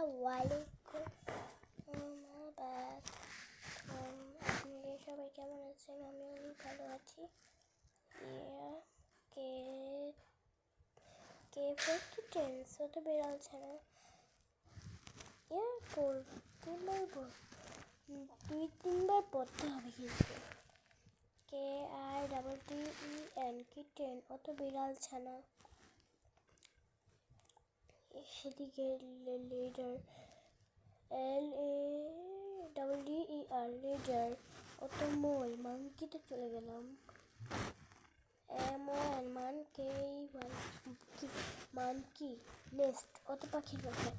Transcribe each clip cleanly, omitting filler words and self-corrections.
আসসালামুয়ালাইকুম। আপনারা সবাই কেমন আছেন? আমি অনেক ভালো আছি। কে কে পড়তে টেন্স তো বেড়াল ছাড়া দুই তিনবার পড়তে হবে কিন্তু KITTEN কিটেন অত বিড়াল ছানা। সেদিকে লিডার LADDER লিডার অত মই মাংকিতে চলে গেলাম। মানকি নেস্ট অত পাখির বাসা।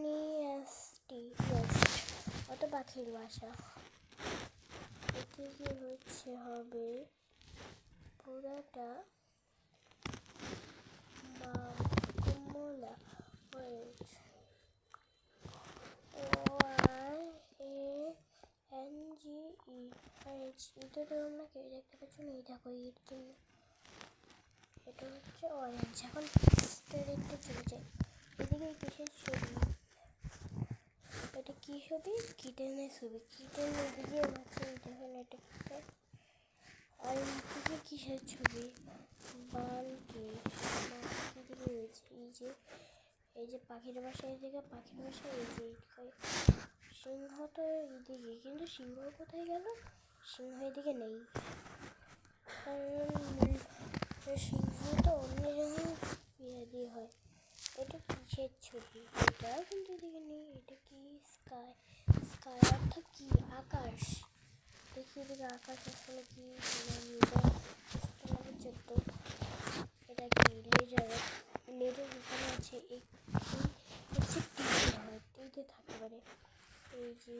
NEST নেস্ট অত পাখির বাসা। এদিকে হবে পুরাটা কমলা অরেঞ্জ ORANGE অরেঞ্জ। এটা তো তোমরা কেউ দেখতে পাচ্ছ না, এই দেখো এর জন্য এটা হচ্ছে অরেঞ্জ। এখন দেখতে চলে যায়। এদিকে কিসের ছবি? এটা কি ছবি? কিটেনের ছবি। কিটেন এদিকে আছে, দেখেন এটা কিটেন। আর এদিকে কিসের ছবি? বালকি দিকে রয়েছে। এই যে পাখির বাসা, এদিকে পাখির বাসা। এই যে সিংহ তো এদিকে, কিন্তু সিংহ কোথায় গেল? সিংহ এদিকে নেই, কারণ সিংহ তো অন্য জায়গায় বিয়ে দিয়ে হয়। এটা কিসের ছবি? এটা কিন্তু এদিকে নেই। এটা কি? স্কাই অর্থাৎ কি? আকাশ। দেখি এদিকে আকাশ আসলে কি? এটা কি? লেজার এখানে আছে। হচ্ছে টিভি হয়, টিভিতে থাকতে পারে। এই যে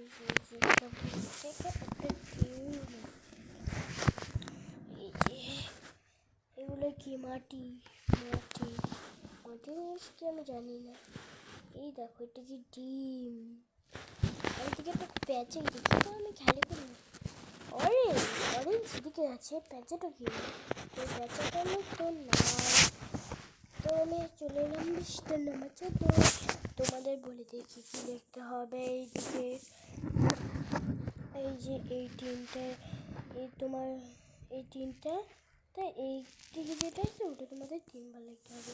একটা টিভি। এই যে এগুলো কি? মাটি কি আমি জানি না। এই দেখো এটা কি? ডিম। আর এদিকে একটা প্যাঁচা দেখি তো, আমি খেয়াল করি না। অরেঞ্জ দিকে আছে প্যাঁচাটা কি? এই প্যাঁচাটা আমি তো না, তো আমি চলে এলাম মিস্টার নাম্বার 14। তোমাদের বলে দেখি কি দেখতে হবে। এইদিকে এই যে এই তিনটে, এই তিনটা, তাই এই দিকে যেটা আছে ওটা তোমাদের 3বার লিখতে হবে।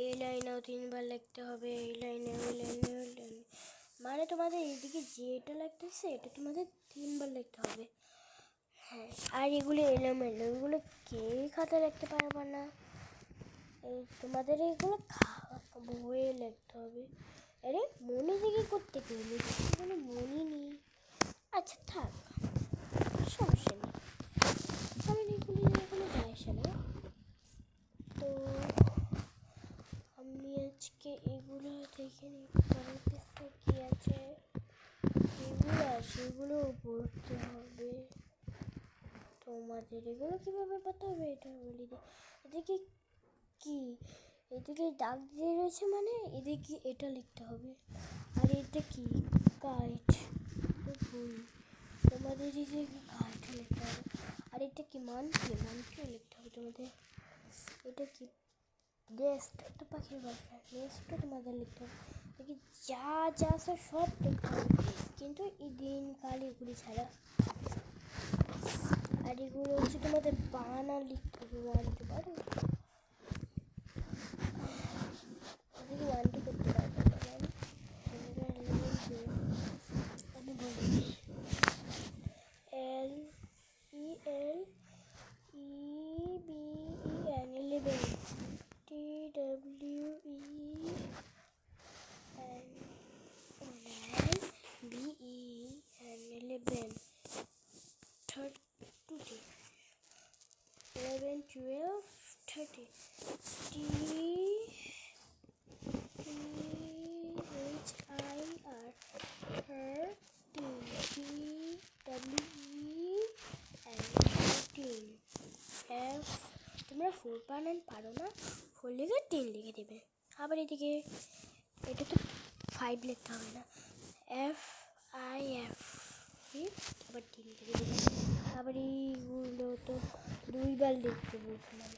এই লাইনেও 3বার লিখতে হবে। এই লাইনে, ওই লাইনে। মানে তোমাদের এইদিকে যেটা লিখতেছে এটা তোমাদের 3বার লিখতে হবে। হ্যাঁ, আর এগুলো এলোমেলো, এগুলো কেউ খাতা লিখতে পারবে না। এই তোমাদের এইগুলো বইয়ে লিখতে হবে। আরে মনে থেকে করতে গেলে কোনো মনে নেই। আচ্ছা থাক, সমস্যা নেই, আমার এগুলো যায় আসে না। তো আমি আজকে এগুলো দেখে নিই পরের পেজটা কি আছে। সেগুলো পড়তে হবে তোমাদের। এগুলো কীভাবে পড়তে হবে এটা বলি দিই। এদিকে কি? এদিকে দাগ দিয়ে রয়েছে, মানে এদিকে এটা লিখতে হবে। আর এটা কি? কাইট। ভুল, তোমাদের এদিকে কাইট লিখতে হবে। আর এটা কি? মানকে লিখতে হবে তোমাদের। এটা কি? নেস্ট তো পাখির বাসা, নেস্টটা তোমাদের লিখতে হবে। দেখি যা আছে সব লিখতে হবে, কিন্তু এই দিন কাল এগুলি ছাড়া। আর এগুলো হচ্ছে তোমাদের বানান লিখতে হবে। 1 2 পারো? ওদিকে 1 2 করতে পারবে না। আমি বলি LELEBEN TWEN 11 30 11 12 30 THIR তোমরা 4 বানান পারো না, 4 লিখে 10 লিখে দেবে। আবার এদিকে এটা তো 5 লিখতে হবে না, FIF আবার 10 লিখে দেবে। আবার এইগুলো তো 2বার লিখতে বলছিলাম।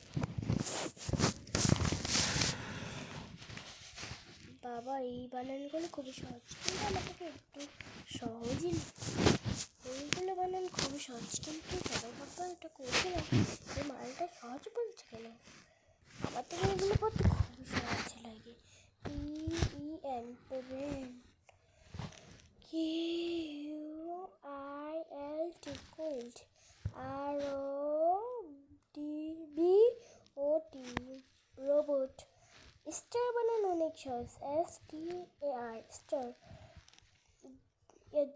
এই বানানগুলো খুবই সহজ, কিন্তু আমার থেকে একটু সহজই এইগুলো বানান খুবই সহজ, কিন্তু সবাই ভাববে এটা করছে না, এই মালটা সহজ বলছে কেন। আমার থেকে এগুলো পড়তে খুবই সহজ লাগে। EEN pen, QUILT quilt, ROBOT robot. Star বানানো অনেক সহজ, STAR স্টার।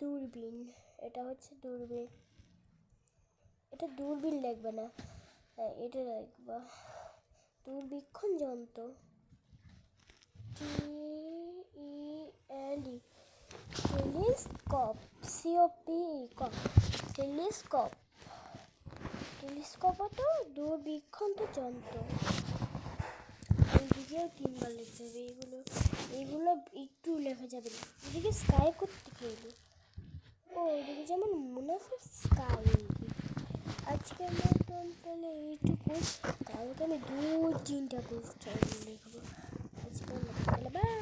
দূরবীন, এটা হচ্ছে দূরবীন, এটা দূরবীন লাগবে না, এটা লাগবে দূরবীক্ষণ যন্ত্র। TELE telescope, COP telescope. Telescope তো দূরবীক্ষণ তো যন্ত্র। এইদিকেও 3বার লিখতে হবে, এইগুলো একটু লেখা যাবে না। এদিকে স্কাই করতে খেলো, ও এদিকে যেমন মুনাফের স্কাই। আজকের মতন তাহলে এইটুকু, কালকে আমি 2-3টা পেজ লিখবো। আজকের মতন তাহলে বাই।